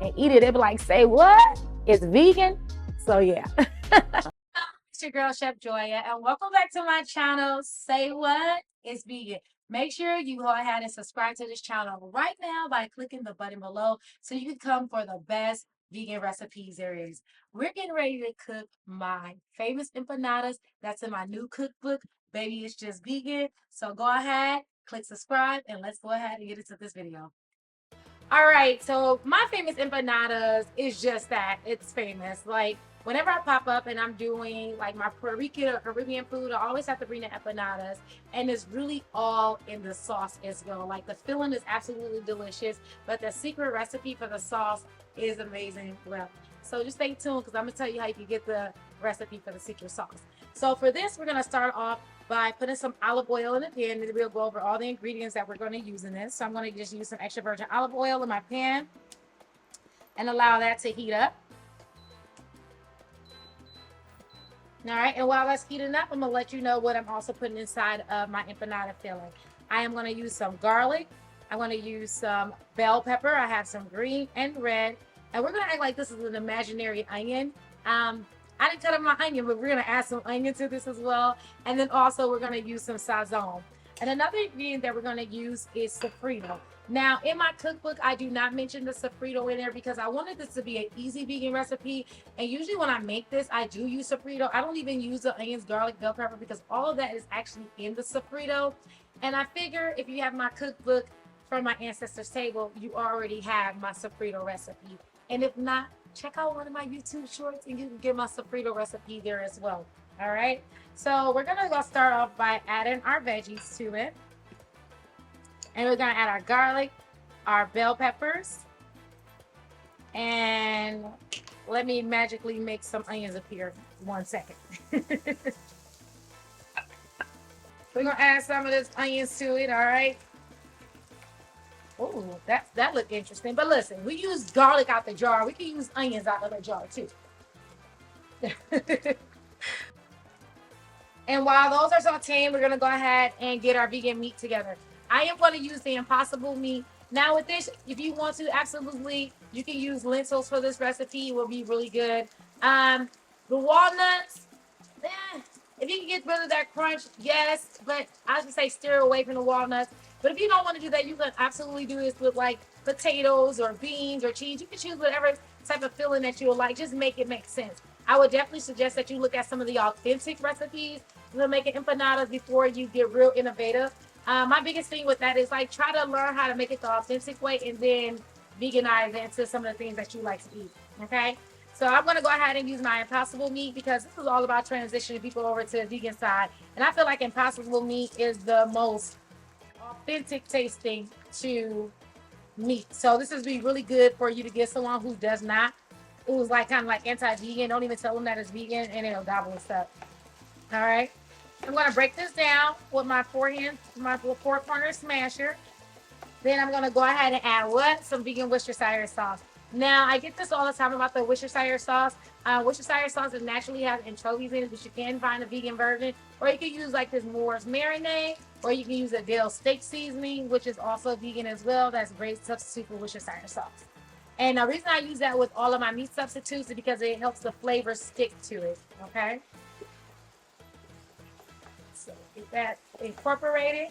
and eat it, they'll be like, say what? It's vegan? So yeah. It's your girl, Chef Joya, and welcome back to my channel, Say What? It's Vegan. Make sure you go ahead and subscribe to this channel right now by clicking the button below so you can come for the best vegan recipes there is. We're getting ready to cook my famous empanadas. That's in my new cookbook, Baby It's Just Vegan. So go ahead, click subscribe, and let's go ahead and get into this video. All right, so my famous empanadas is just that. It's famous. Like, whenever I pop up and I'm doing like my Puerto Rican or Caribbean food, I always have to bring the empanadas. And it's really all in the sauce as well. Like, the filling is absolutely delicious, but the secret recipe for the sauce is amazing. Well, so just stay tuned because I'm going to tell you how you can get the recipe for the secret sauce. So for this, we're going to start off by putting some olive oil in the pan, and we'll go over all the ingredients that we're going to use in this. So I'm going to just use some extra virgin olive oil in my pan and allow that to heat up. All right, and while that's heating up, I'm going to let you know what I'm also putting inside of my empanada filling. I am going to use some garlic. I'm going to use some bell pepper. I have some green and red. And we're going to act like this is an imaginary onion. I didn't cut up my onion, but we're going to add some onion to this as well. And then also we're going to use some sazon. And another ingredient that we're going to use is sofrito. Now, in my cookbook, I do not mention the sofrito in there because I wanted this to be an easy vegan recipe. And usually when I make this, I do use sofrito. I don't even use the onions, garlic, bell pepper because all of that is actually in the sofrito. And I figure if you have my cookbook from my ancestors table, you already have my sofrito recipe. And if not, check out one of my YouTube shorts and you can get my sofrito recipe there as well. All right. So we're going to go start off by adding our veggies to it. And we're going to add our garlic, our bell peppers, and let me magically make some onions appear. 1 second. We're going to add some of this onions to it. All right. Oh, that looked interesting. But listen, we use garlic out the jar. We can use onions out of the jar too. And while those are sauteing, we're going to go ahead and get our vegan meat together. I am going to use the Impossible meat. Now with this, if you want to, absolutely, you can use lentils for this recipe. It will be really good. The walnuts, if you can get rid of that crunch, yes. But I should say steer away from the walnuts. But if you don't want to do that, you can absolutely do this with like potatoes or beans or cheese. You can choose whatever type of filling that you would like. Just make it make sense. I would definitely suggest that you look at some of the authentic recipes to make empanadas before you get real innovative. My biggest thing with that is like try to learn how to make it the authentic way and then veganize it into some of the things that you like to eat. Okay. So I'm going to go ahead and use my Impossible meat because this is all about transitioning people over to the vegan side. And I feel like Impossible meat is the most authentic tasting to meat. So this is be really good for you to get someone who does not, who's like kind of like anti-vegan. Don't even tell them that it's vegan and it'll gobble it up. All right. I'm going to break this down with my four corner smasher. Then I'm going to go ahead and add what? Some vegan Worcestershire sauce. Now, I get this all the time about the Worcestershire sauce. Worcestershire sauce naturally has anchovies in it, but you can find a vegan version. Or you can use like this Moore's marinade, or you can use a Dale steak seasoning, which is also vegan as well. That's a great substitute for Worcestershire sauce. And the reason I use that with all of my meat substitutes is because it helps the flavor stick to it, okay? So get that incorporated.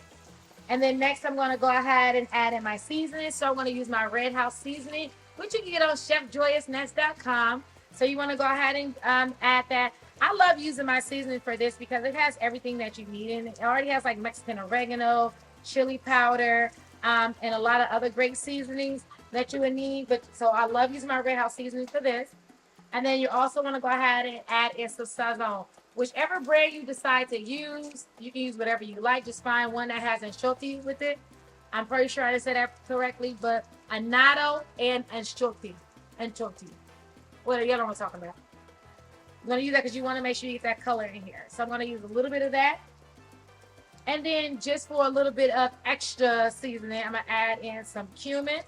And then next I'm going to go ahead and add in my seasoning. So I'm going to use my Red House seasoning, which you can get on chefjoyousnets.com. So you want to go ahead and add that. I love using my seasoning for this because it has everything that you need in it. It already has like Mexican oregano, chili powder, and a lot of other great seasonings that you would need. But so I love using my Red House seasoning for this. And then you also want to go ahead and add in some sazon. Whichever bread you decide to use, you can use whatever you like. Just find one that has anchovy with it. I'm pretty sure I didn't say that correctly, but annatto and anchovy. Anchovy. Well, you know what I'm talking about. I'm going to use that because you want to make sure you get that color in here. So I'm going to use a little bit of that. And then just for a little bit of extra seasoning, I'm going to add in some cumin.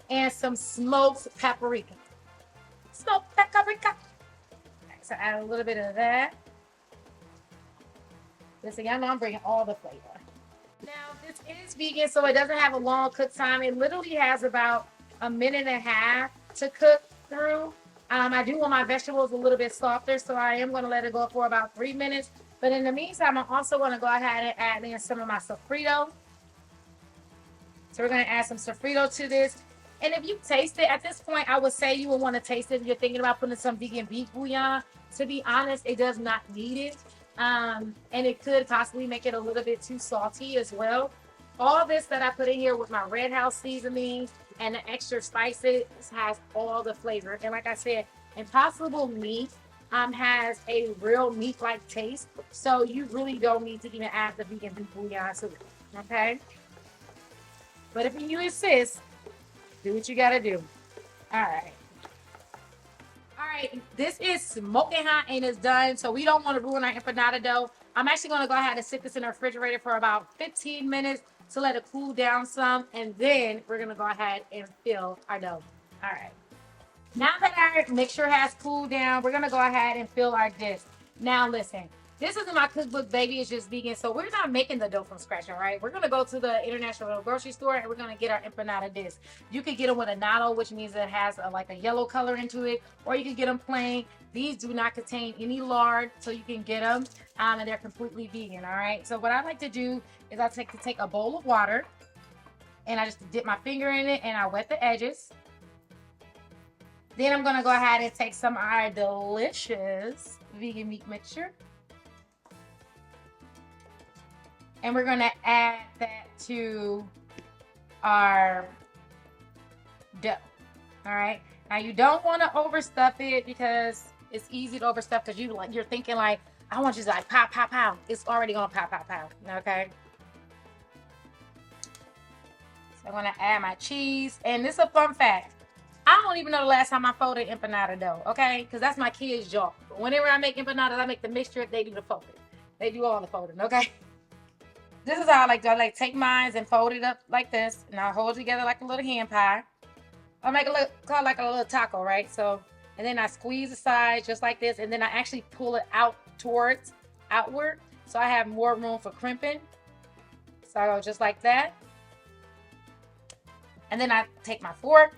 And some smoked paprika. Smoked paprika. Okay, so add a little bit of that. Listen, y'all know I'm bringing all the flavor. Now, this It is vegan, so it doesn't have a long cook time. It literally has about a minute and a half to cook through. I do want my vegetables a little bit softer, so I am going to let it go for about 3 minutes. But in the meantime, I'm also going to go ahead and add in some of my sofrito. So we're going to add some sofrito to this. And if you taste it, at this point, I would say you would want to taste it if you're thinking about putting some vegan beef bouillon. To be honest, it does not need it. And it could possibly make it a little bit too salty as well. All this that I put in here with my red house seasoning and the extra spices has all the flavor. And like I said, Impossible meat has a real meat-like taste. So you really don't need to even add the vegan beef bouillon to it. Okay? But if you insist, do what you gotta do. All right. All right, this is smoking hot and it's done. So we don't want to ruin our empanada dough. I'm actually going to go ahead and sit this in the refrigerator for about 15 minutes to let it cool down some. And then we're going to go ahead and fill our dough. All right. Now that our mixture has cooled down, we're going to go ahead and fill our disc. Now listen, this isn't my cookbook, baby. It's just vegan. So we're not making the dough from scratch, all right? We're going to go to the international grocery store and we're going to get our empanada disc. You could get them with a natto, which means it has like a yellow color into it, or you can get them plain. These do not contain any lard, so you can get them, and they're completely vegan, all right? So what I like to do is I take a bowl of water, and I just dip my finger in it, and I wet the edges. Then I'm going to go ahead and take some of our delicious vegan meat mixture. And we're going to add that to our dough. All right. Now you don't want to overstuff it because it's easy to overstuff because you're thinking like, I want you to like pop, pop, pop. It's already going to pop, pop, pop. Okay. So I'm going to add my cheese. And this is a fun fact. I don't even know the last time I folded empanada dough, okay? Because that's my kids' job. But whenever I make empanadas, I make the mixture. They do the folding. They do all the folding, okay? This is how I like to take mine and fold it up like this. And I'll hold it together like a little hand pie. I'll make it look like a little taco, right? So, and then I squeeze the sides just like this. And then I actually pull it out outward. So I have more room for crimping. So I go just like that. And then I take my fork.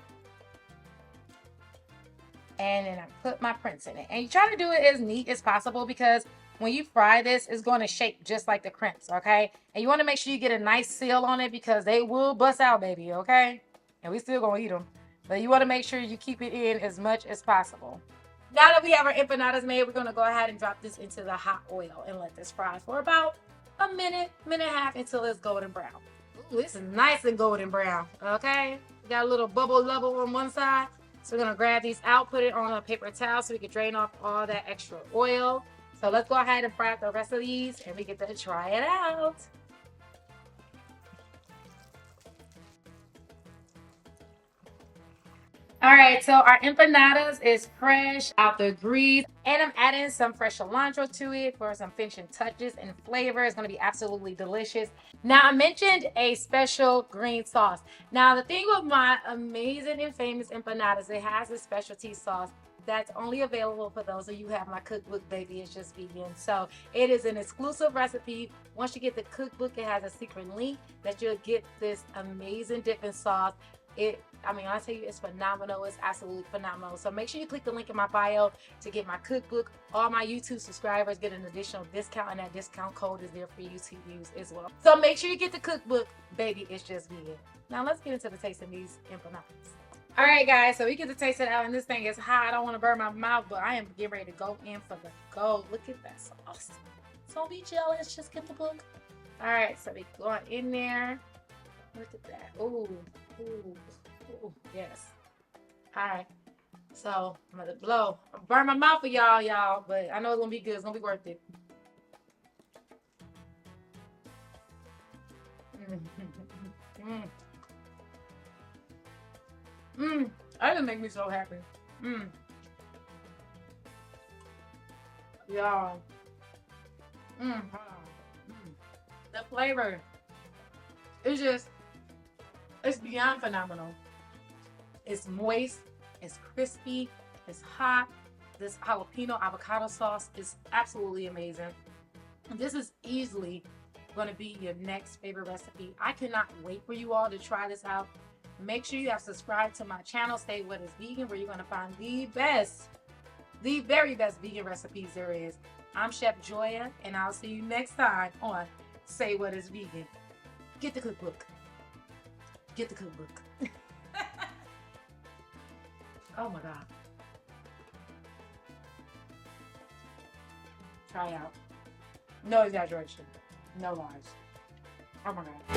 And then I put my prints in it. And you try to do it as neat as possible because when you fry this, it's going to shape just like the crimps, okay? And you want to make sure you get a nice seal on it because they will bust out, baby, okay? And we still going to eat them. But you want to make sure you keep it in as much as possible. Now that we have our empanadas made, we're going to go ahead and drop this into the hot oil and let this fry for about a minute, minute and a half until it's golden brown. Ooh, this is nice and golden brown, okay? Got a little bubble on one side. So we're going to grab these out, put it on a paper towel so we can drain off all that extra oil. So let's go ahead and fry up the rest of these and we get to try it out. All right, so our empanadas is fresh out the grease, and I'm adding some fresh cilantro to it for some finishing touches and flavor. It's going to be absolutely delicious. Now, I mentioned a special green sauce. Now, the thing with my amazing and famous empanadas, it has a specialty sauce that's only available for those of you who have my cookbook, baby. It's just vegan. So it is an exclusive recipe. Once you get the cookbook, it has a secret link that you'll get this amazing dipping sauce. I tell you, it's phenomenal. It's absolutely phenomenal. So make sure you click the link in my bio to get my cookbook. All my YouTube subscribers get an additional discount, and that discount code is there for you to use as well. So make sure you get the cookbook, baby. It's just vegan. Now let's get into the taste of these empanadas. All right, guys. So we get to taste it out, and this thing is hot. I don't want to burn my mouth, but I am getting ready to go in for the gold. Look at that sauce. So don't be jealous. Just get the book. All right. So we going in there. Look at that. Ooh. Ooh. Ooh, yes. All right. So I'm gonna blow. I'll burn my mouth for y'all, but I know it's gonna be good. It's gonna be worth it. That just make me so happy. Y'all. The flavor. It's beyond phenomenal. It's moist, it's crispy, it's hot. This jalapeno avocado sauce is absolutely amazing. This is easily going to be your next favorite recipe. I cannot wait for you all to try this out. Make sure you have subscribed to my channel, Say What Is Vegan, where you're going to find the very best vegan recipes there is. I'm Chef Joya, and I'll see you next time on Say What Is Vegan. Get the cookbook. Get the cookbook. Oh my God. Try out. No exaggeration. No lies. Oh my God.